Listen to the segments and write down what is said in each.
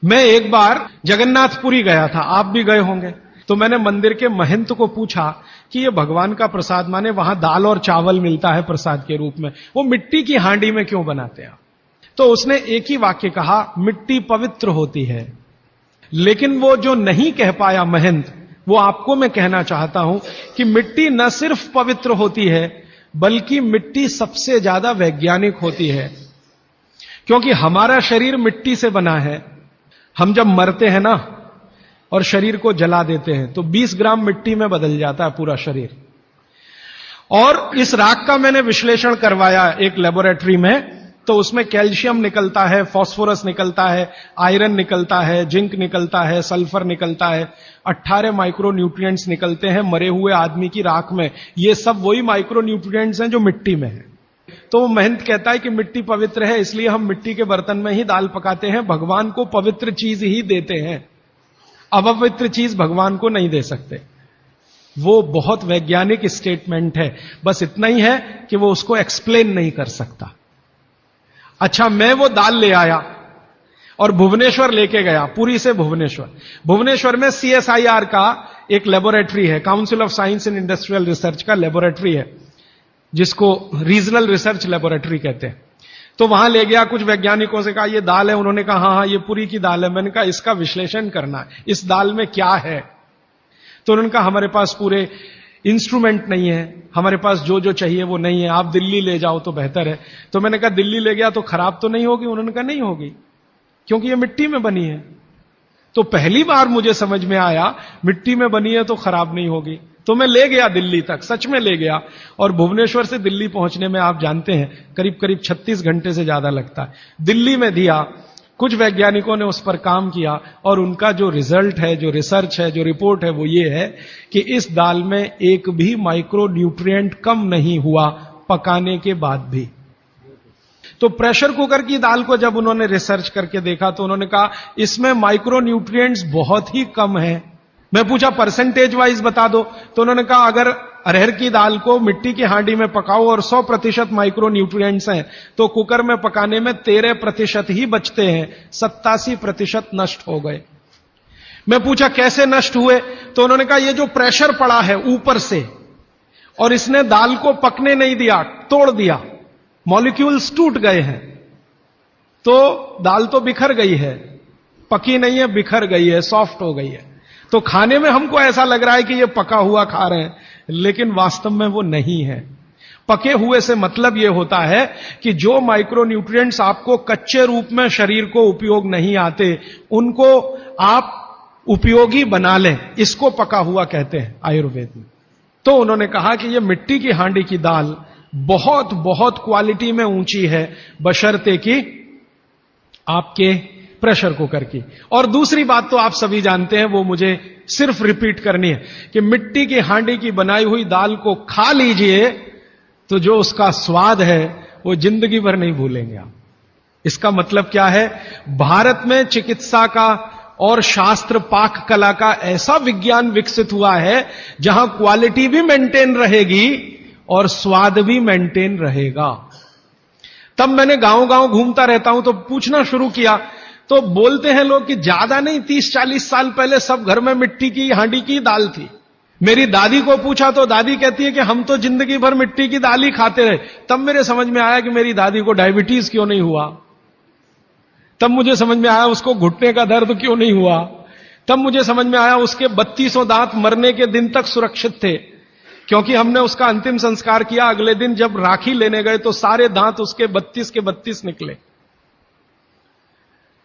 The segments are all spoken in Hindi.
मैं एक बार जगन्नाथपुरी गया था, आप भी गए होंगे। तो मैंने मंदिर के महंत को पूछा कि ये भगवान का प्रसाद, माने वहां दाल और चावल मिलता है प्रसाद के रूप में, वो मिट्टी की हांडी में क्यों बनाते हैं? तो उसने एक ही वाक्य कहा, मिट्टी पवित्र होती है। लेकिन वो जो नहीं कह पाया महंत, वो आपको मैं कहना चाहता हूं कि मिट्टी न सिर्फ पवित्र होती है, बल्कि मिट्टी सबसे ज्यादा वैज्ञानिक होती है। क्योंकि हमारा शरीर मिट्टी से बना है। हम जब मरते हैं ना और शरीर को जला देते हैं तो 20 ग्राम मिट्टी में बदल जाता है पूरा शरीर। और इस राख का मैंने विश्लेषण करवाया एक लेबोरेटरी में, तो उसमें कैल्शियम निकलता है, फास्फोरस निकलता है, आयरन निकलता है, जिंक निकलता है, सल्फर निकलता है, 18 माइक्रो न्यूट्रिएंट्स निकलते हैं मरे हुए आदमी की राख में। ये सब वही माइक्रो न्यूट्रिएंट्स हैं जो मिट्टी में है। तो वो महंत कहता है कि मिट्टी पवित्र है, इसलिए हम मिट्टी के बर्तन में ही दाल पकाते हैं, भगवान को पवित्र चीज ही देते हैं, अपवित्र चीज भगवान को नहीं दे सकते। वो बहुत वैज्ञानिक स्टेटमेंट है, बस इतना ही है कि वो उसको एक्सप्लेन नहीं कर सकता। अच्छा, मैं वो दाल ले आया और भुवनेश्वर लेके गया, पुरी से भुवनेश्वर। भुवनेश्वर में CSIR का एक लेबोरेटरी है, council of science and industrial research का लेबोरेटरी है, जिसको रीजनल रिसर्च लेबोरेटरी कहते हैं। तो वहां ले गया, कुछ वैज्ञानिकों से कहा ये दाल है, उन्होंने कहा हाँ ये पुरी की दाल है। मैंने कहा इसका विश्लेषण करना है, इस दाल में क्या है? तो उन्होंने कहा हमारे पास पूरे इंस्ट्रूमेंट नहीं है, हमारे पास जो जो चाहिए वो नहीं है, आप दिल्ली ले जाओ तो बेहतर है। तो मैंने कहा दिल्ली ले गया तो खराब तो नहीं होगी? उन्होंने कहा नहीं होगी, क्योंकि ये मिट्टी में बनी है। तो पहली बार मुझे समझ में आया मिट्टी में बनी है तो खराब नहीं होगी। तो मैं ले गया दिल्ली तक, सच में ले गया। और भुवनेश्वर से दिल्ली पहुंचने में आप जानते हैं करीब करीब 36 घंटे से ज्यादा लगता है। दिल्ली में दिया, कुछ वैज्ञानिकों ने उस पर काम किया और उनका जो रिजल्ट है, जो रिसर्च है, जो रिपोर्ट है, वो ये है कि इस दाल में एक भी माइक्रो न्यूट्रिएंट कम नहीं हुआ पकाने के बाद भी। तो प्रेशर कुकर की दाल को जब उन्होंने रिसर्च करके देखा तो उन्होंने कहा इसमें माइक्रो न्यूट्रिएंट्स बहुत ही कम है। मैं पूछा परसेंटेज वाइज बता दो, तो उन्होंने कहा अगर अरहर की दाल को मिट्टी की हांडी में पकाओ और 100% माइक्रो न्यूट्रिएंट्स हैं तो कुकर में पकाने में 13% ही बचते हैं, 87% नष्ट हो गए। मैं पूछा कैसे नष्ट हुए? तो उन्होंने कहा ये जो प्रेशर पड़ा है ऊपर से और इसने दाल को पकने नहीं दिया, तोड़ दिया, मॉलिक्यूल्स टूट गए हैं, तो दाल तो बिखर गई है, पकी नहीं है, बिखर गई है, सॉफ्ट हो गई है। तो खाने में हमको ऐसा लग रहा है कि ये पका हुआ खा रहे हैं, लेकिन वास्तव में वो नहीं है। पके हुए से मतलब यह होता है कि जो माइक्रो न्यूट्रिएंट्स आपको कच्चे रूप में शरीर को उपयोग नहीं आते, उनको आप उपयोगी बना लें, इसको पका हुआ कहते हैं आयुर्वेद में। तो उन्होंने कहा कि ये मिट्टी की हांडी की दाल बहुत बहुत क्वालिटी में ऊंची है, बशर्ते कि आपके प्रेशर कुकर की। और दूसरी बात तो आप सभी जानते हैं, वो मुझे सिर्फ रिपीट करनी है कि मिट्टी की हांडी की बनाई हुई दाल को खा लीजिए तो जो उसका स्वाद है वो जिंदगी भर नहीं भूलेंगे आप। इसका मतलब क्या है? भारत में चिकित्सा का और शास्त्र पाक कला का ऐसा विज्ञान विकसित हुआ है जहां क्वालिटी भी मेंटेन रहेगी और स्वाद भी मेंटेन रहेगा। तब मैंने गांव गांव घूमता रहता हूं तो पूछना शुरू किया, तो बोलते हैं लोग कि ज्यादा नहीं, 30-40 साल पहले सब घर में मिट्टी की हांडी की दाल थी। मेरी दादी को पूछा तो दादी कहती है कि हम तो जिंदगी भर मिट्टी की दाल ही खाते रहे। तब मेरे समझ में आया कि मेरी दादी को डायबिटीज क्यों नहीं हुआ। तब मुझे समझ में आया उसको घुटने का दर्द क्यों नहीं हुआ। तब मुझे समझ में आया उसके 32 दांत मरने के दिन तक सुरक्षित थे, क्योंकि हमने उसका अंतिम संस्कार किया। अगले दिन जब राखी लेने गए तो सारे दांत उसके 32 के 32 निकले।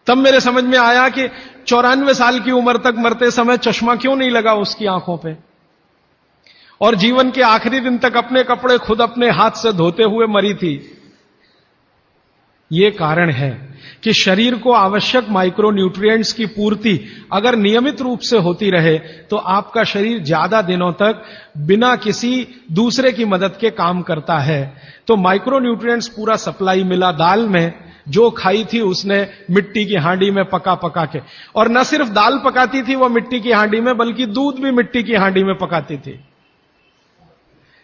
तब मेरे समझ में आया कि 94 साल की उम्र तक मरते समय चश्मा क्यों नहीं लगा उसकी आंखों पे, और जीवन के आखिरी दिन तक अपने कपड़े खुद अपने हाथ से धोते हुए मरी थी। यह कारण है कि शरीर को आवश्यक माइक्रो न्यूट्रिएंट्स की पूर्ति अगर नियमित रूप से होती रहे तो आपका शरीर ज्यादा दिनों तक बिना किसी दूसरे की मदद के काम करता है। तो माइक्रो न्यूट्रिएंट्स पूरा सप्लाई मिला दाल में, जो खाई थी उसने मिट्टी की हांडी में पका पका के। और न सिर्फ दाल पकाती थी वो मिट्टी की हांडी में, बल्कि दूध भी मिट्टी की हांडी में पकाती थी।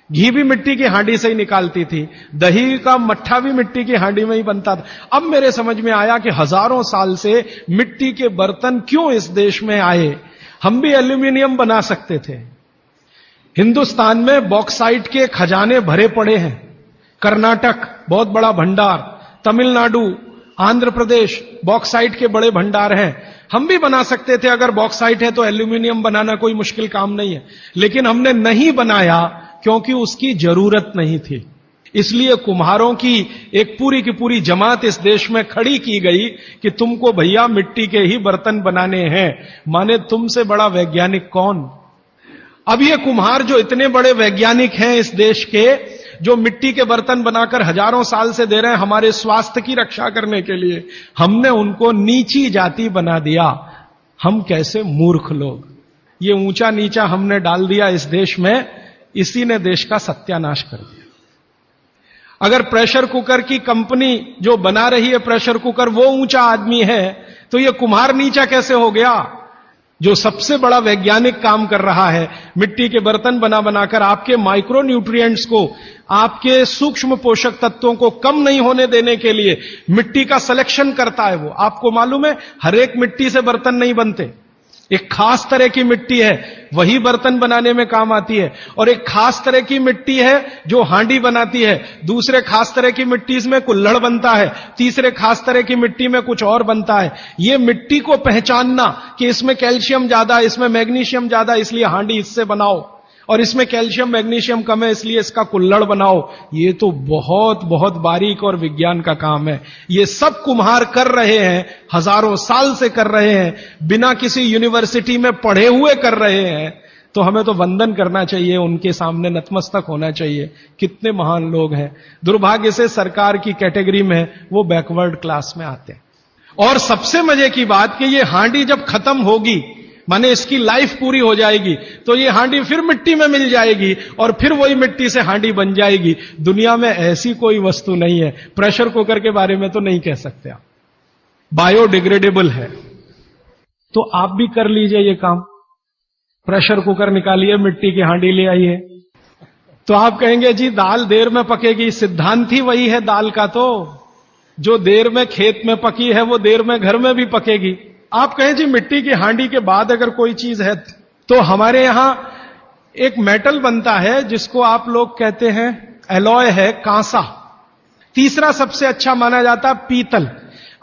घी भी मिट्टी की हांडी से ही निकालती थी, दही का मट्ठा भी मिट्टी की हांडी में ही बनता था। अब मेरे समझ में आया कि हजारों साल से मिट्टी के बर्तन क्यों इस देश में आए। हम भी एल्यूमिनियम बना सकते थे। हिंदुस्तान में बॉक्साइट के खजाने भरे पड़े हैं। कर्नाटक बहुत बड़ा भंडार, तमिलनाडु, आंध्र प्रदेश बॉक्साइट के बड़े भंडार हैं। हम भी बना सकते थे, अगर बॉक्साइट है तो एल्यूमिनियम बनाना कोई मुश्किल काम नहीं है। लेकिन हमने नहीं बनाया क्योंकि उसकी जरूरत नहीं थी। इसलिए कुम्हारों की एक पूरी की पूरी जमात इस देश में खड़ी की गई कि तुमको भैया मिट्टी के ही बर्तन बनाने हैं। माने तुमसे बड़ा वैज्ञानिक कौन। अब ये कुम्हार जो इतने बड़े वैज्ञानिक हैं इस देश के, जो मिट्टी के बर्तन बनाकर हजारों साल से दे रहे हैं हमारे स्वास्थ्य की रक्षा करने के लिए, हमने उनको नीची जाति बना दिया। हम कैसे मूर्ख लोग, ये ऊंचा नीचा हमने डाल दिया इस देश में, इसी ने देश का सत्यानाश कर दिया। अगर प्रेशर कुकर की कंपनी जो बना रही है प्रेशर कुकर वो ऊंचा आदमी है, तो ये कुम्हार नीचा कैसे हो गया। जो सबसे बड़ा वैज्ञानिक काम कर रहा है, मिट्टी के बर्तन बना बनाकर आपके माइक्रो न्यूट्रिएंट्स को, आपके सूक्ष्म पोषक तत्वों को कम नहीं होने देने के लिए मिट्टी का सिलेक्शन करता है। वो आपको मालूम है, हर एक मिट्टी से बर्तन नहीं बनते। एक खास तरह की मिट्टी है वही बर्तन बनाने में काम आती है, और एक खास तरह की मिट्टी है जो हांडी बनाती है। दूसरे खास तरह की मिट्टी में कुल्हड़ बनता है, तीसरे खास तरह की मिट्टी में कुछ और बनता है। ये मिट्टी को पहचानना कि इसमें कैल्शियम ज्यादा, इसमें मैग्नीशियम ज्यादा, इसलिए हांडी इससे बनाओ, और इसमें कैल्शियम मैग्नीशियम कम है इसलिए इसका कुल्हड़ बनाओ, ये तो बहुत बहुत बारीक और विज्ञान का काम है। ये सब कुम्हार कर रहे हैं, हजारों साल से कर रहे हैं, बिना किसी यूनिवर्सिटी में पढ़े हुए कर रहे हैं। तो हमें तो वंदन करना चाहिए, उनके सामने नतमस्तक होना चाहिए। कितने महान लोग हैं। दुर्भाग्य से सरकार की कैटेगरी में वो बैकवर्ड क्लास में आते हैं। और सबसे मजे की बात कि ये हांडी जब खत्म होगी, माने इसकी लाइफ पूरी हो जाएगी, तो ये हांडी फिर मिट्टी में मिल जाएगी और फिर वही मिट्टी से हांडी बन जाएगी। दुनिया में ऐसी कोई वस्तु नहीं है। प्रेशर कुकर के बारे में तो नहीं कह सकते आप, बायोडिग्रेडेबल है। तो आप भी कर लीजिए ये काम, प्रेशर कुकर निकालिए, मिट्टी की हांडी ले आइए। तो आप कहेंगे जी दाल देर में पकेगी, सिद्धांत ही वही है दाल का, तो जो देर में खेत में पकी है वो देर में घर में भी पकेगी। आप कहें जी मिट्टी की हांडी के बाद अगर कोई चीज है, तो हमारे यहां एक मेटल बनता है जिसको आप लोग कहते हैं एलॉय है, कांसा। तीसरा सबसे अच्छा माना जाता है पीतल।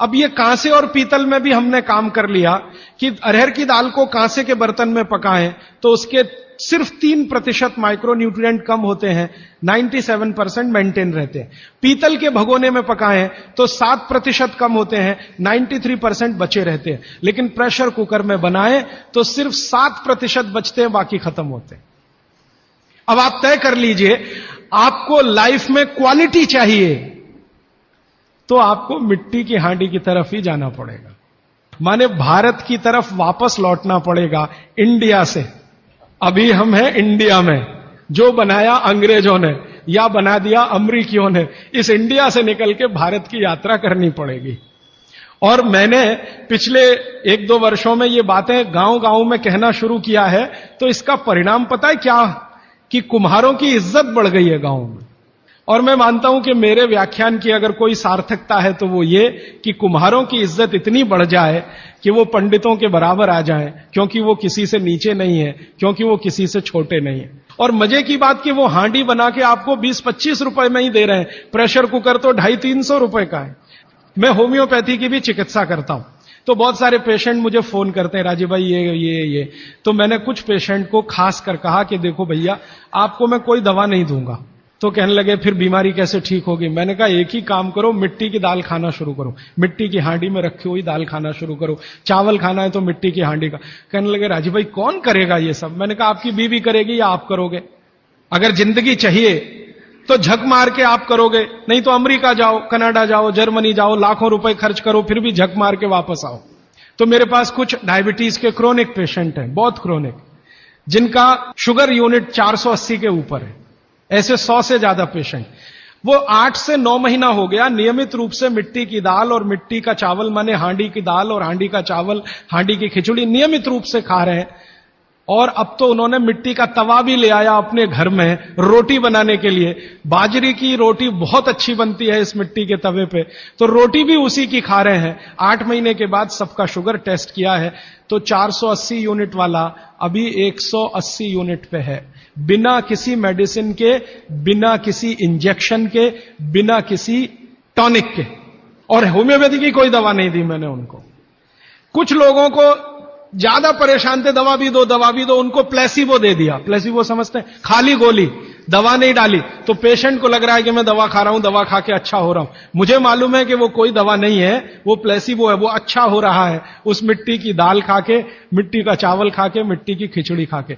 अब ये कांसे और पीतल में भी हमने काम कर लिया कि अरहर की दाल को कांसे के बर्तन में पकाएं तो उसके सिर्फ 3% माइक्रो न्यूट्रिएंट कम होते हैं, 97% मेंटेन रहते हैं। पीतल के भगोने में पकाएं तो 7% कम होते हैं, 93% बचे रहते हैं। लेकिन प्रेशर कुकर में बनाएं तो सिर्फ 7% बचते हैं, बाकी खत्म होते हैं। अब आप तय कर लीजिए, आपको लाइफ में क्वालिटी चाहिए तो आपको मिट्टी की हांडी की तरफ ही जाना पड़ेगा, माने भारत की तरफ वापस लौटना पड़ेगा, इंडिया से। अभी हम हैं इंडिया में, जो बनाया अंग्रेजों ने या बना दिया अमरीकियों ने, इस इंडिया से निकल के भारत की यात्रा करनी पड़ेगी। और मैंने पिछले 1-2 वर्षों में ये बातें गांव गांव में कहना शुरू किया है, तो इसका परिणाम पता है क्या, कि कुम्हारों की इज्जत बढ़ गई है गांव में। और मैं मानता हूं कि मेरे व्याख्यान की अगर कोई सार्थकता है तो वो ये कि कुम्हारों की इज्जत इतनी बढ़ जाए कि वो पंडितों के बराबर आ जाएं, क्योंकि वो किसी से नीचे नहीं है, क्योंकि वो किसी से छोटे नहीं है। और मजे की बात कि वो हांडी बना के आपको 20-25 रुपए में ही दे रहे हैं, प्रेशर कुकर तो 250-300 रुपए का है। मैं होम्योपैथी की भी चिकित्सा करता हूं, तो बहुत सारे पेशेंट मुझे फोन करते हैं, राजीव भाई ये। तो मैंने कुछ पेशेंट को खास कर कहा कि देखो भैया, आपको मैं कोई दवा नहीं दूंगा। तो कहने लगे फिर बीमारी कैसे ठीक होगी। मैंने कहा एक ही काम करो, मिट्टी की दाल खाना शुरू करो, मिट्टी की हांडी में रखी हुई दाल खाना शुरू करो। चावल खाना है तो मिट्टी की हांडी का। कहने लगे राजीव भाई कौन करेगा ये सब। मैंने कहा आपकी बीवी करेगी या आप करोगे। अगर जिंदगी चाहिए तो झक मार के आप करोगे, नहीं तो अमेरिका जाओ, कनाडा जाओ, जर्मनी जाओ, लाखों रुपए खर्च करो, फिर भी झक मार के वापस आओ। तो मेरे पास कुछ डायबिटीज के क्रोनिक पेशेंट हैं, बहुत क्रोनिक, जिनका शुगर यूनिट 480 के ऊपर है। ऐसे 100 से ज्यादा पेशेंट, वो 8 से 9 महीना हो गया नियमित रूप से मिट्टी की दाल और मिट्टी का चावल, माने हांडी की दाल और हांडी का चावल, हांडी की खिचड़ी नियमित रूप से खा रहे हैं। और अब तो उन्होंने मिट्टी का तवा भी ले आया अपने घर में रोटी बनाने के लिए। बाजरे की रोटी बहुत अच्छी बनती है इस मिट्टी के तवे पे, तो रोटी भी उसी की खा रहे हैं। 8 महीने के बाद सबका शुगर टेस्ट किया है तो 480 यूनिट वाला अभी 180 यूनिट पे है, बिना किसी मेडिसिन के, बिना किसी इंजेक्शन के, बिना किसी टॉनिक के। और होम्योपैथी की कोई दवा नहीं दी मैंने उनको। कुछ लोगों को ज्यादा परेशान थे, दवा भी दो दवा भी दो, उनको प्लेसिबो दे दिया। प्लेसिबो समझते हैं, खाली गोली, दवा नहीं डाली। तो पेशेंट को लग रहा है कि मैं दवा खा रहा हूं, दवा खा के अच्छा हो रहा हूं। मुझे मालूम है कि वो कोई दवा नहीं है, वो प्लेसिबो है, वो अच्छा हो रहा है उस मिट्टी की दाल खा के, मिट्टी का चावल खा के, मिट्टी की खिचड़ी खा के।